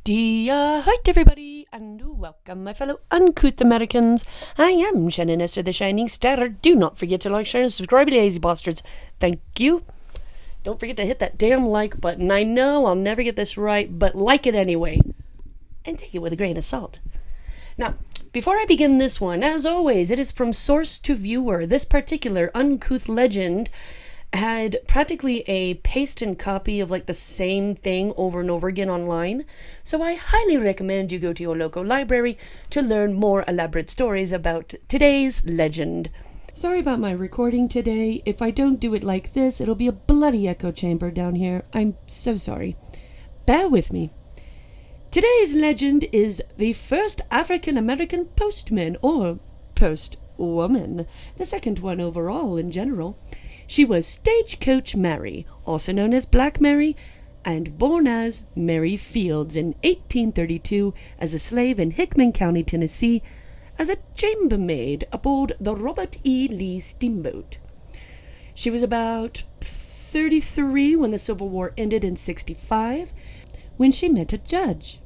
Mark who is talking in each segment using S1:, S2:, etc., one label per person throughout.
S1: Hi everybody, and welcome, my fellow uncouth Americans. I am Shannon Esther, the Shining Star. Do not forget to like, share, and subscribe, you lazy bastards. Thank you. Don't forget to hit that damn like button. I know I'll never get this right, but like it anyway. And take it with a grain of salt. Now, before I begin this one, as always, it is from source to viewer. This particular uncouth legend had practically a paste and copy of like the same thing over and over again online. So I highly recommend you go to your local library to learn more elaborate stories about today's legend. Sorry about my recording today. If I don't do it like this, it'll be a bloody echo chamber down here. I'm so sorry. Bear with me. Today's legend is the first African-American postman, or postwoman, the second one overall in general. She was Stagecoach Mary, also known as Black Mary, and born as Mary Fields in 1832 as a slave in Hickman County, Tennessee, as a chambermaid aboard the Robert E. Lee steamboat. She was about 33 when the Civil War ended in 65, when she met a judge.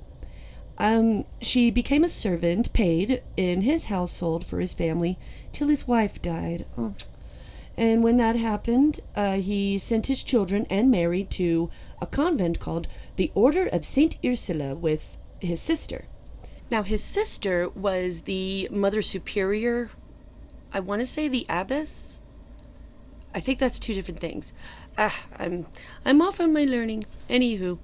S1: She became a servant paid in his household for his family till his wife died. And when that happened, he sent his children and Mary to a convent called the Order of St. Ursula with his sister. Now, his sister was the Mother Superior. I want to say the abbess. I think that's two different things. I'm off on my learning. Anywho,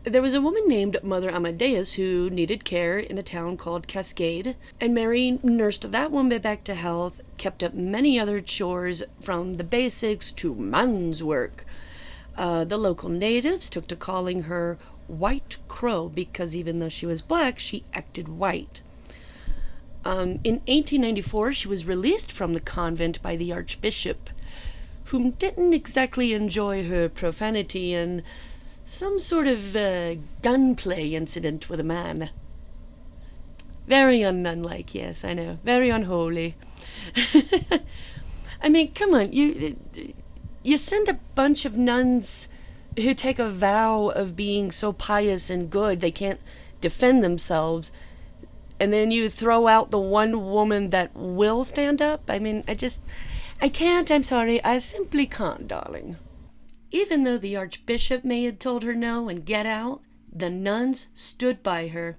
S1: there was a woman named Mother Amadeus who needed care in a town called Cascade, and Mary nursed that woman back to health, kept up many other chores from the basics to man's work. The local natives took to calling her White Crow because even though she was black, she acted white. In 1894, she was released from the convent by the Archbishop, whom didn't exactly enjoy her profanity and some sort of gunplay incident with a man. Very un-nun-like, yes, I know. Very unholy. I mean, come on, you send a bunch of nuns who take a vow of being so pious and good they can't defend themselves, and then you throw out the one woman that will stand up? I mean, I can't, I'm sorry, I simply can't, darling. Even though the Archbishop may have told her no and get out, the nuns stood by her.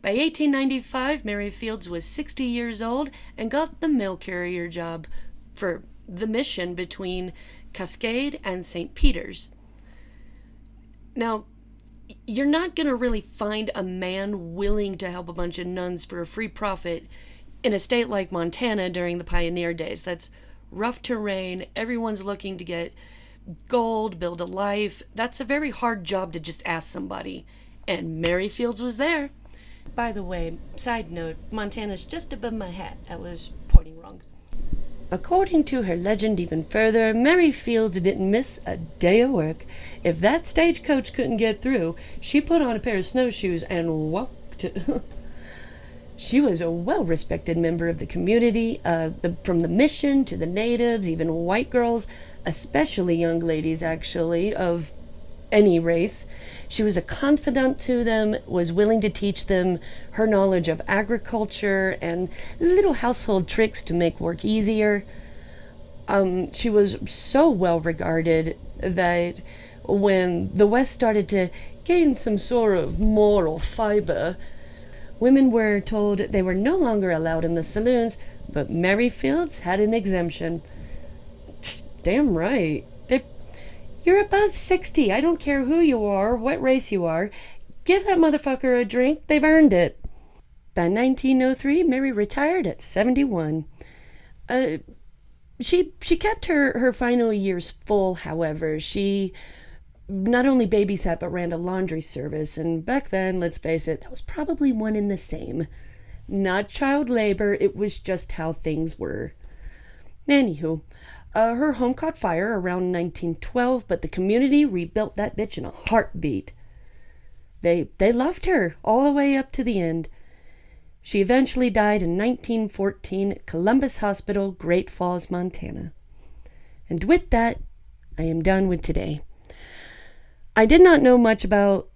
S1: By 1895, Mary Fields was 60 years old and got the mail carrier job for the mission between Cascade and St. Peter's. Now, you're not going to really find a man willing to help a bunch of nuns for a free profit in a state like Montana during the pioneer days. That's rough terrain. Everyone's looking to get gold, build a life. That's a very hard job to just ask somebody. And Mary Fields was there. By the way, side note, Montana's just above my hat. I was pointing wrong. According to her legend even further, Mary Fields didn't miss a day of work. If that stagecoach couldn't get through, she put on a pair of snowshoes and walked. She was a well-respected member of the community, from the mission to the natives, even white girls, especially young ladies, actually, of any race. She was a confidant to them, was willing to teach them her knowledge of agriculture and little household tricks to make work easier. She was so well regarded that when the West started to gain some sort of moral fiber, women were told they were no longer allowed in the saloons, but Mary Fields had an exemption. Damn right. You're above 60. I don't care who you are, what race you are. Give that motherfucker a drink. They've earned it. By 1903, Mary retired at 71. She kept her final years full, however. She not only babysat but ran a laundry service, and back then, let's face it, that was probably one and the same. Not child labor, it was just how things were. Anywho, her home caught fire around 1912, but the community rebuilt that bitch in a heartbeat. They loved her all the way up to the end. She eventually died in 1914 at Columbus Hospital, Great Falls, Montana. And with that, I am done with today. I did not know much about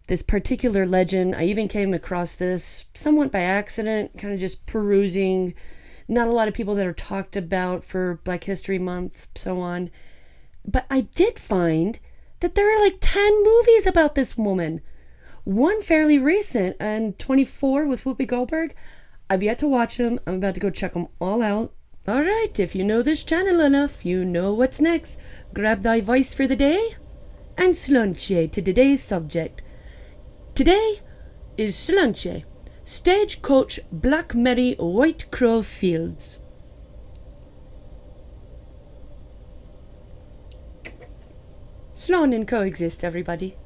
S1: this particular legend. I even came across this somewhat by accident, kind of just perusing. Not a lot of people that are talked about for Black History Month, so on. But I did find that there are like 10 movies about this woman. One fairly recent and 24 with Whoopi Goldberg. I've yet to watch them. I'm about to go check them all out. Alright, if you know this channel enough, you know what's next. Grab thy voice for the day and slunche to today's subject. Today is slunche, Stagecoach Black Mary White Crow Fields. Slán and coexist, everybody.